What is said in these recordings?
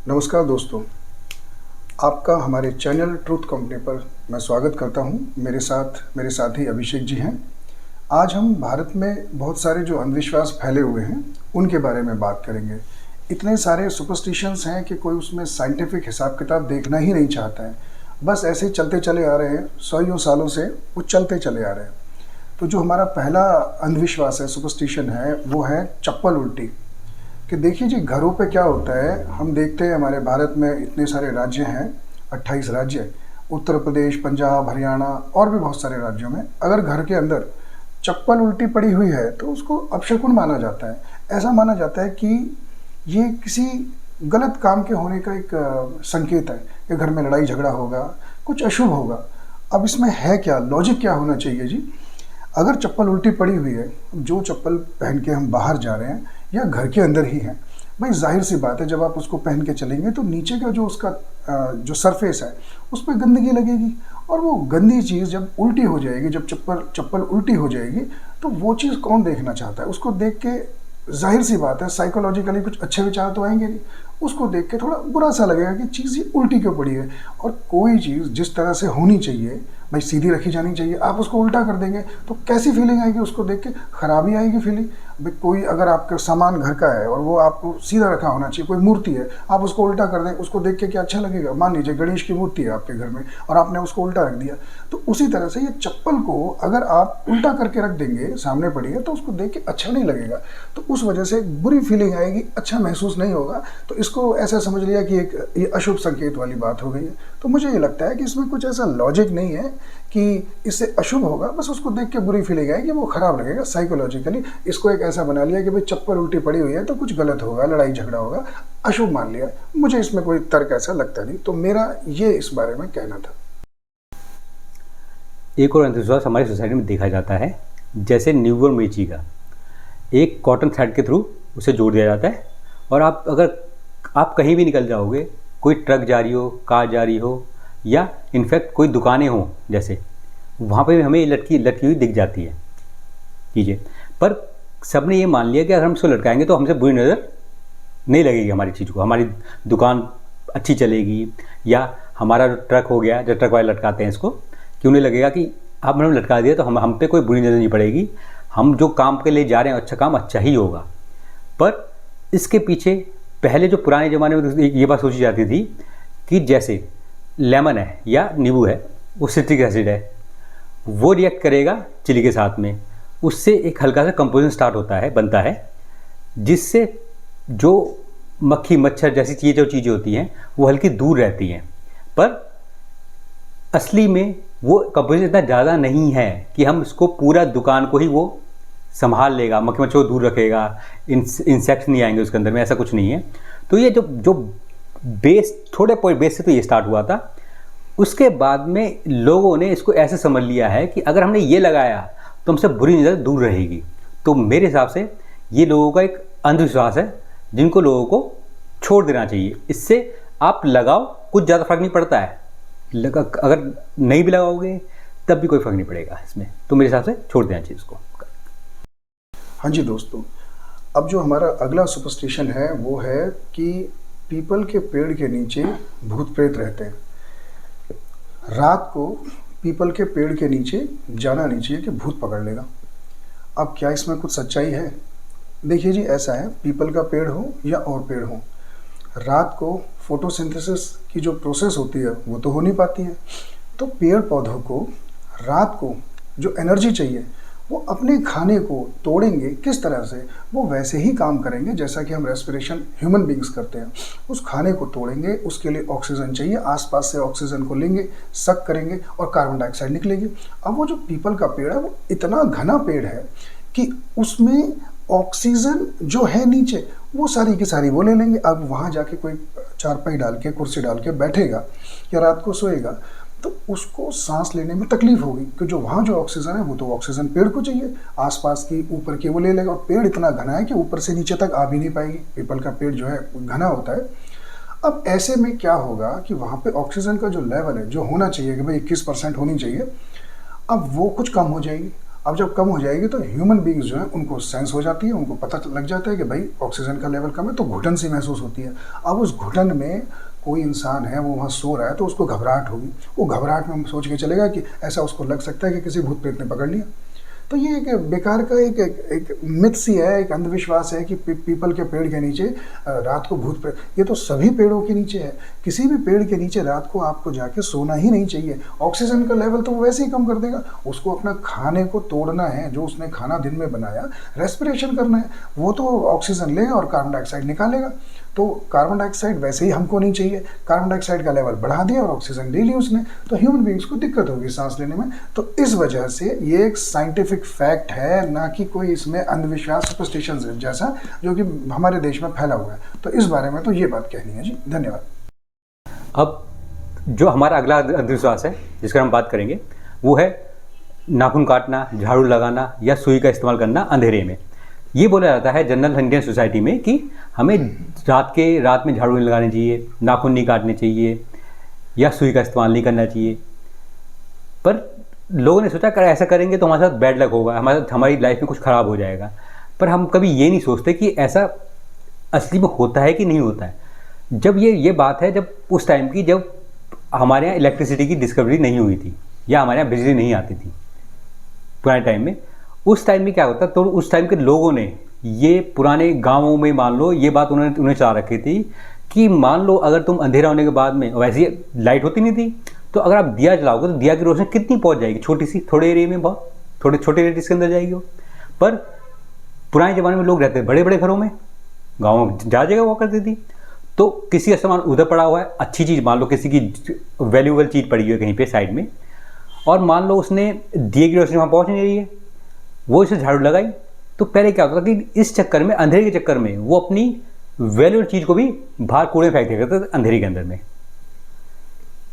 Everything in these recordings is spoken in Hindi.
नमस्कार दोस्तों, आपका हमारे चैनल ट्रूथ कंपनी पर मैं स्वागत करता हूं। मेरे साथ मेरे साथी अभिषेक जी हैं। आज हम भारत में बहुत सारे जो अंधविश्वास फैले हुए हैं उनके बारे में बात करेंगे। इतने सारे सुपरस्टिशंस हैं कि कोई उसमें साइंटिफिक हिसाब किताब देखना ही नहीं चाहता है। बस ऐसे चलते चले आ रहे हैं, सौ सालों से वो चलते चले आ रहे हैं। तो जो हमारा पहला अंधविश्वास है, सुपरस्टिशन है, वो है चप्पल उल्टी। कि देखिए जी, घरों पे क्या होता है, हम देखते हैं हमारे भारत में इतने सारे राज्य हैं, 28 राज्य, उत्तर प्रदेश, पंजाब, हरियाणा और भी बहुत सारे राज्यों में अगर घर के अंदर चप्पल उल्टी पड़ी हुई है तो उसको अपशकुन माना जाता है। ऐसा माना जाता है कि ये किसी गलत काम के होने का एक संकेत है कि घर में लड़ाई झगड़ा होगा, कुछ अशुभ होगा। अब इसमें है क्या, लॉजिक क्या होना चाहिए जी? अगर चप्पल उल्टी पड़ी हुई है, जो चप्पल पहन के हम बाहर जा रहे हैं या घर के अंदर ही हैं, भाई जाहिर सी बात है, जब आप उसको पहन के चलेंगे तो नीचे का जो उसका जो सरफेस है उस पर गंदगी लगेगी, और वो गंदी चीज़ जब उल्टी हो जाएगी, जब चप्पल उल्टी हो जाएगी, तो वो चीज़ कौन देखना चाहता है? उसको देख के जाहिर सी बात है, साइकोलॉजिकली कुछ अच्छे विचार तो आएंगे नहीं। उसको देख के थोड़ा बुरा सा लगेगा कि चीज़ ये उल्टी क्यों पड़ी है। और कोई चीज़ जिस तरह से होनी चाहिए, भाई सीधी रखी जानी चाहिए, आप उसको उल्टा कर देंगे तो कैसी फीलिंग आएगी? उसको देख के खराबी आएगी फीलिंग। भाई कोई अगर आपका सामान घर का है और वो आपको सीधा रखा होना चाहिए, कोई मूर्ति है, आप उसको उल्टा कर दें, उसको देख के क्या अच्छा लगेगा? मान लीजिए गणेश की मूर्ति है आपके घर में और आपने उसको उल्टा रख दिया, तो उसी तरह से ये चप्पल को अगर आप उल्टा करके रख देंगे, सामने पड़ी है, तो उसको देख के अच्छा नहीं लगेगा। तो उस वजह से बुरी फीलिंग आएगी, अच्छा महसूस नहीं होगा। तो इसको ऐसा समझ लिया कि एक ये अशुभ संकेत वाली बात हो गई है। तो मुझे ये लगता है कि इसमें कुछ ऐसा लॉजिक नहीं है कि इससे अशुभ होगा, बस उसको देख के बुरी फीलिंग आएगी, वो खराब लगेगा साइकोलॉजिकली। इसको एक ऐसा बना लिया कि भाई चप्पल उल्टी पड़ी हुई है तो कुछ गलत होगा, लड़ाई झगड़ा होगा, अशुभ मान लिया। मुझे इसमें कोई तर्क ऐसा लगता नहीं। तो मेरा ये इस बारे में कहना था। एक और अंधविश्वास हमारी सोसाइटी में देखा जाता है, जैसे न्यूबॉर्न बच्ची का एक कॉटन थ्रेड के थ्रू उसे जोड़ दिया जाता है, और अगर आप कहीं भी निकल जाओगे, कोई ट्रक जा रही हो, कार जा रही हो, या इनफैक्ट कोई दुकानें हों, जैसे वहाँ पे भी हमें लटकी हुई दिख जाती है चीज़ें। पर सबने ये मान लिया कि अगर हम इसको लटकाएंगे तो हमसे बुरी नज़र नहीं लगेगी हमारी चीज़ को, हमारी दुकान अच्छी चलेगी, या हमारा जो ट्रक हो गया, जो ट्रक वाले लटकाते हैं इसको, क्यों नहीं लगेगा कि अब हमने लटका दिया तो हम पे कोई बुरी नज़र नहीं पड़ेगी, हम जो काम के लिए जा रहे हैं अच्छा काम अच्छा ही होगा। पर इसके पीछे पहले जो पुराने ज़माने में ये बात सोची जाती थी कि जैसे लेमन है या नींबू है, वो सिट्रिक एसिड है, वो रिएक्ट करेगा चिली के साथ में, उससे एक हल्का सा कंपोजिशन स्टार्ट बनता है, जिससे जो मक्खी मच्छर जैसी चीज़ें होती हैं वो हल्की दूर रहती हैं। पर असली में वो कंपोजिशन इतना ज़्यादा नहीं है कि हम इसको पूरा दुकान को ही वो संभाल लेगा, मक्खी मच्छर को दूर रखेगा, इंसेक्ट्स नहीं आएंगे उसके अंदर में, ऐसा कुछ नहीं है। तो ये जो बेस, थोड़े बेस से तो ये स्टार्ट हुआ था। उसके बाद में लोगों ने इसको ऐसे समझ लिया है कि अगर हमने ये लगाया तो हमसे बुरी नज़र दूर रहेगी। तो मेरे हिसाब से ये लोगों का एक अंधविश्वास है, जिनको लोगों को छोड़ देना चाहिए। इससे आप लगाओ, कुछ ज़्यादा फर्क नहीं पड़ता है, अगर नहीं भी लगाओगे तब भी कोई फर्क नहीं पड़ेगा इसमें। तो मेरे हिसाब से छोड़ देना चाहिए इसको। हाँ जी दोस्तों, अब जो हमारा अगला सुपरस्टिशन है वो है कि पीपल के पेड़ के नीचे भूत प्रेत रहते हैं। रात को पीपल के पेड़ के नीचे जाना नहीं चाहिए कि भूत पकड़ लेगा। अब क्या इसमें कुछ सच्चाई है? देखिए जी, ऐसा है, पीपल का पेड़ हो या और पेड़ हो, रात को फोटोसिंथेसिस की जो प्रोसेस होती है वो तो हो नहीं पाती है। तो पेड़ पौधों को रात को जो एनर्जी चाहिए वो अपने खाने को तोड़ेंगे। किस तरह से? वो वैसे ही काम करेंगे जैसा कि हम रेस्पिरेशन ह्यूमन बींग्स करते हैं। उस खाने को तोड़ेंगे, उसके लिए ऑक्सीजन चाहिए, आसपास से ऑक्सीजन को लेंगे, सक करेंगे और कार्बन डाइऑक्साइड निकलेगी। अब वो जो पीपल का पेड़ है वो इतना घना पेड़ है कि उसमें ऑक्सीजन जो है नीचे वो सारी की सारी वो ले लेंगे। अब वहाँ जाके कोई चारपाई डाल के, कुर्सी डाल के बैठेगा या रात को सोएगा तो उसको सांस लेने में तकलीफ होगी, कि जो वहाँ जो ऑक्सीजन है वो तो ऑक्सीजन पेड़ को चाहिए, आसपास की ऊपर की वो ले लेगा। और पेड़ इतना घना है कि ऊपर से नीचे तक आ भी नहीं पाएगी। पीपल का पेड़ जो है घना होता है। अब ऐसे में क्या होगा कि वहाँ पे ऑक्सीजन का जो लेवल है, जो होना चाहिए कि भाई 21% होनी चाहिए, अब वो कुछ कम हो जाएगी। अब जब कम हो जाएगी तो ह्यूमन बींग्स जो है उनको सेंस हो जाती है, उनको पता लग जाता है कि भाई ऑक्सीजन का लेवल कम है, तो घुटन सी महसूस होती है। अब उस घुटन में कोई इंसान है, वो वहाँ सो रहा है, तो उसको घबराहट होगी। वो घबराहट में सोच के चलेगा कि ऐसा उसको लग सकता है कि किसी भूत प्रेत ने पकड़ लिया। तो ये एक बेकार का एक मिथ सी है, एक अंधविश्वास है कि पीपल के पेड़ के नीचे रात को भूत प्रेत। ये तो सभी पेड़ों के नीचे है। किसी भी पेड़ के नीचे रात को आपको जाके सोना ही नहीं चाहिए। ऑक्सीजन का लेवल तो वो वैसे ही कम कर देगा। उसको अपना खाने को तोड़ना है, जो उसने खाना दिन में बनाया, रेस्पिरेशन करना है, वो तो ऑक्सीजन लेगा और कार्बन डाइऑक्साइड निकालेगा। तो कार्बन डाइऑक्साइड वैसे ही हमको नहीं चाहिए। कार्बन डाइऑक्साइड का लेवल बढ़ा दिया और ऑक्सीजन ले ली उसने, तो ह्यूमन बींग्स को दिक्कत होगी सांस लेने में। तो इस वजह से ये एक साइंटिफिक फैक्ट है, ना कि कोई इसमें अंधविश्वास, सुपरस्टिशन जैसा जो कि हमारे देश में फैला हुआ है। तो इस बारे में तो ये बात कहनी है जी। धन्यवाद। अब जो हमारा अगला अंधविश्वास है जिसका हम बात करेंगे वो है नाखून काटना, झाड़ू लगाना या सुई का इस्तेमाल करना अंधेरे में। ये बोला जाता है जनरल इंडियन सोसाइटी में कि हमें रात में झाड़ू नहीं लगानी चाहिए, नाखून नहीं काटने चाहिए या सुई का इस्तेमाल नहीं करना चाहिए। पर लोगों ने सोचा कर ऐसा करेंगे तो हमारे साथ बैड लक होगा, हमारी लाइफ में कुछ ख़राब हो जाएगा। पर हम कभी ये नहीं सोचते कि ऐसा असली में होता है कि नहीं होता है। जब ये बात है जब उस टाइम की, जब हमारे यहाँ इलेक्ट्रिसिटी की डिस्कवरी नहीं हुई थी या हमारे यहाँ बिजली नहीं आती थी पुराने टाइम में। उस टाइम में क्या होता, तो उस टाइम के लोगों ने ये पुराने गांवों में मान लो ये बात उन्हें चला रखी थी कि मान लो अगर तुम अंधेरा होने के बाद में, वैसे लाइट होती नहीं थी, तो अगर आप दिया जलाओगे तो दिया की रोशनी कितनी पहुंच जाएगी, छोटी सी, थोड़े एरिया में, बहुत थोड़े छोटे रेडियस के अंदर जाएगी वो। पर पुराने ज़माने में लोग रहते बड़े बड़े घरों में, गाँव में जहाँ जगह हुआ करती थी, तो किसी का सामान उधर पड़ा हुआ है, अच्छी चीज़ मान लो किसी की वैल्यूएबल चीज़ पड़ी हुई है कहीं पे साइड में, और मान लो उसने दिए की रोशनी वहाँ पहुँच नहीं रही है, वो इसे झाड़ू लगाई। तो पहले क्या होता था कि इस चक्कर में, अंधेरे के चक्कर में, वो अपनी वैल्यूएबल चीज़ को भी बाहर कूड़े में फेंक दिया करता था अंधेरे के अंदर में।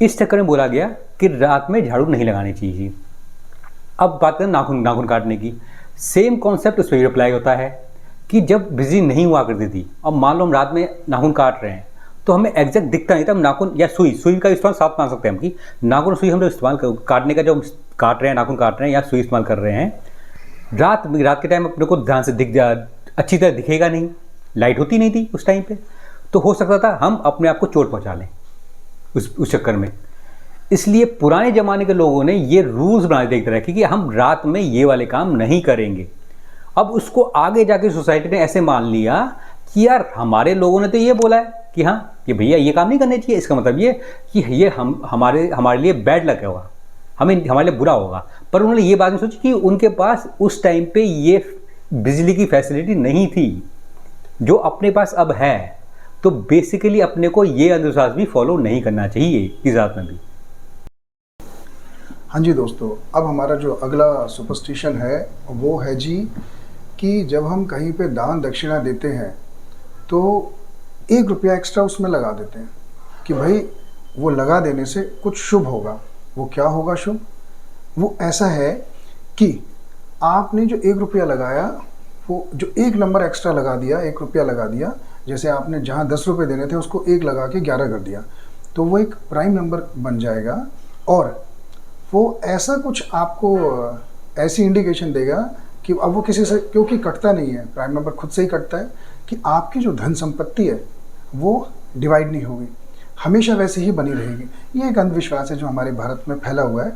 इस चक्कर में बोला गया कि रात में झाड़ू नहीं लगानी चाहिए। अब बात करें नाखून काटने की, सेम कॉन्सेप्ट उस पर अप्लाई होता है कि जब बिजली नहीं हुआ करती थी, अब मान लो हम रात में नाखून काट रहे हैं तो हमें एग्जैक्ट दिखता नहीं था। हम नाखून या सुई का इस्तेमाल साफ मान सकते हैं हम कि नाखून सुई हम लोग इस्तेमाल काटने का, जो हम काट रहे हैं, नाखून काट रहे हैं या सुई इस्तेमाल कर रहे हैं, रात के टाइम अपने को ध्यान से अच्छी तरह दिखेगा नहीं, लाइट होती नहीं थी उस टाइम पे, तो हो सकता था हम अपने आप को चोट पहुंचा लें उस चक्कर में। इसलिए पुराने ज़माने के लोगों ने ये रूल्स बनाए थे एक तरह की कि हम रात में ये वाले काम नहीं करेंगे। अब उसको आगे जाके सोसाइटी ने ऐसे मान लिया कि यार हमारे लोगों ने तो ये बोला है कि हाँ कि भैया ये काम नहीं करने चाहिए, इसका मतलब ये कि ये हमारे लिए बैड लक होगा, हमारे लिए बुरा होगा। पर उन्होंने ये बात नहीं सोची कि उनके पास उस टाइम पे ये बिजली की फैसिलिटी नहीं थी जो अपने पास अब है। तो बेसिकली अपने को ये अंधविश्वास भी फॉलो नहीं करना चाहिए इस रात में भी। हाँ जी दोस्तों, अब हमारा जो अगला सुपरस्टिशन है वो है जी कि जब हम कहीं पे दान दक्षिणा देते हैं तो 1 रुपया एक्स्ट्रा उसमें लगा देते हैं कि भाई वो लगा देने से कुछ शुभ होगा। वो क्या होगा शुभ? वो ऐसा है कि आपने जो 1 रुपया लगाया, वो जो 1 नंबर एक्स्ट्रा लगा दिया, 1 रुपया लगा दिया, जैसे आपने जहाँ 10 रुपये देने थे उसको 1 लगा के 11 कर दिया, तो वो एक प्राइम नंबर बन जाएगा। और वो ऐसा कुछ आपको ऐसी इंडिकेशन देगा कि अब वो किसी से, क्योंकि कटता नहीं है, प्राइम नंबर खुद से ही कटता है, कि आपकी जो धन संपत्ति है वो डिवाइड नहीं होगी, हमेशा वैसे ही बनी रहेगी। ये एक अंधविश्वास है जो हमारे भारत में फैला हुआ है।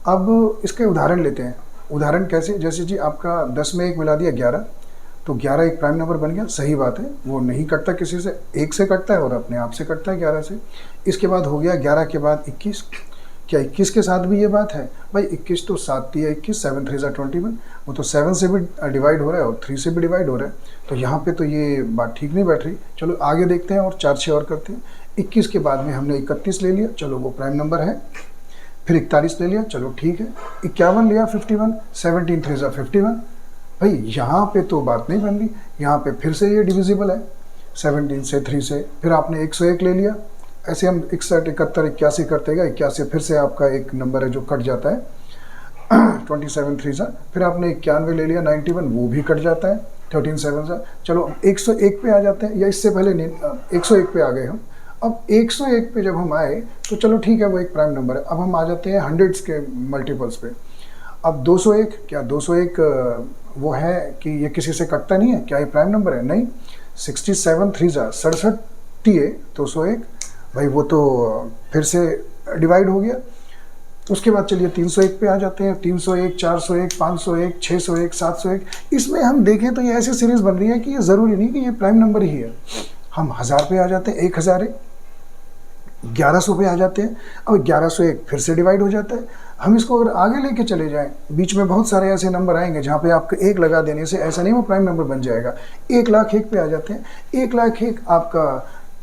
अब इसके उदाहरण लेते हैं। उदाहरण कैसे? जैसे जी आपका 10 में 1 मिला दिया 11, तो 11 एक प्राइम नंबर बन गया, सही बात है, वो नहीं कटता किसी से, 1 से कटता है और अपने आप से कटता है 11 से। इसके बाद हो गया 11 के बाद 21, क्या 21 के साथ भी ये बात है? भाई 21 तो 7 या 21, 7 3 21, वो तो 7 से भी डिवाइड हो रहा है और 3 से भी डिवाइड हो रहा है, तो यहाँ पे तो ये बात ठीक नहीं बैठ रही। चलो आगे देखते हैं और 4 6 और करते हैं। 21 के बाद में हमने 31 ले लिया, चलो वो प्राइम नंबर है। फिर 41 ले लिया, चलो ठीक है। 51 लिया, 51, 17 3 51। भाई यहाँ पे तो बात नहीं बन रही, यहाँ पे फिर से ये डिविजिबल है 17 से 3 से। फिर आपने 101 ले लिया, ऐसे हम 61 71 81 करते गए, 81 फिर से आपका एक नंबर है जो कट जाता है 27 3 फिर आपने 91 ले लिया, 91 वो भी कट जाता है 13 7 चलो 101 पे आ जाते हैं, या इससे पहले 101 पे आ गए हम। अब 101 पे जब हम आए तो चलो ठीक है, वो एक प्राइम नंबर है। अब हम आ जाते हैं हंड्रेड्स के मल्टीपल्स पे। अब 201, क्या 201 वो है कि ये किसी से कटता नहीं है? क्या ये प्राइम नंबर है? नहीं। 67 3 67 TA 201, भाई वो तो फिर से डिवाइड हो गया। उसके बाद चलिए 301 पे आ जाते हैं। 301, 401, 501, 601, 701। इसमें हम देखें तो ये ऐसी सीरीज बन रही है कि ये ज़रूरी नहीं कि ये प्राइम नंबर ही है। हम 1000 पे आ जाते हैं, 1001, 1100 पे आ जाते हैं। अब 1101 फिर से डिवाइड हो जाता है। हम इसको अगर आगे लेके चले जाएं, बीच में बहुत सारे ऐसे नंबर आएंगे जहाँ पे आपको 1 लगा देने से ऐसा नहीं वो प्राइम नंबर बन जाएगा। 1,01,000 पे आ जाते हैं। 1,01,000 आपका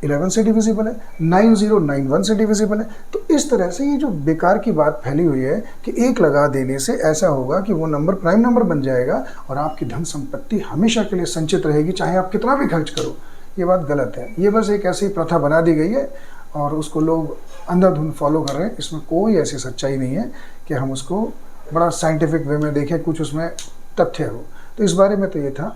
11 से डिविजिबल है, 9091 से डिविजिबल है। तो इस तरह से ये जो बेकार की बात फैली हुई है कि 1 लगा देने से ऐसा होगा कि वो नंबर प्राइम नंबर बन जाएगा और आपकी धन संपत्ति हमेशा के लिए संचित रहेगी, चाहे आप कितना भी खर्च करो, ये बात गलत है। ये बस एक ऐसी प्रथा बना दी गई है और उसको लोग अंधाधुंध फॉलो कर रहे हैं। इसमें कोई ऐसी सच्चाई नहीं है कि हम उसको बड़ा साइंटिफिक वे में देखें, कुछ उसमें तथ्य हो। तो इस बारे में तो ये था।